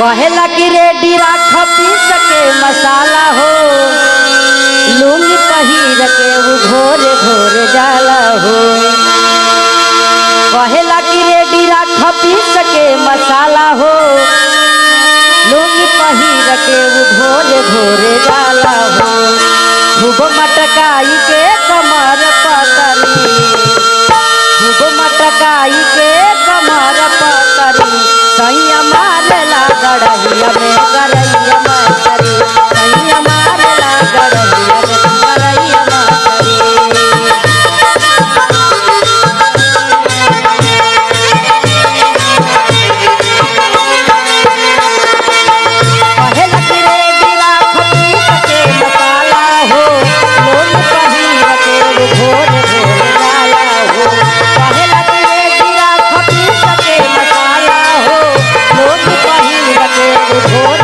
कहेला कि रेडी राख पीस के मसाला हो, लुंगी पहिर के वो घोरे घोरे जाला हो। कहेला कि रेडी राख पीस के मसाला हो, लुंगी पहिर के वो घोरे घोरे जाला हो। खूब मटकाई के कमर पतरी, खूब मटकाई के कमर पतरी, सैया मारेला गड़हिया में गरैया मातरी, सैया मारेला गड़हिया में गरैया मातरी। कहेला कि रेडी राख पीस के मसाला हो, लुंगी पहिर के वो घोरे घोरे जाला हो। कहेला कि रेडी राख पीस के मसाला हो, लुंगी पहिर के वो घोरे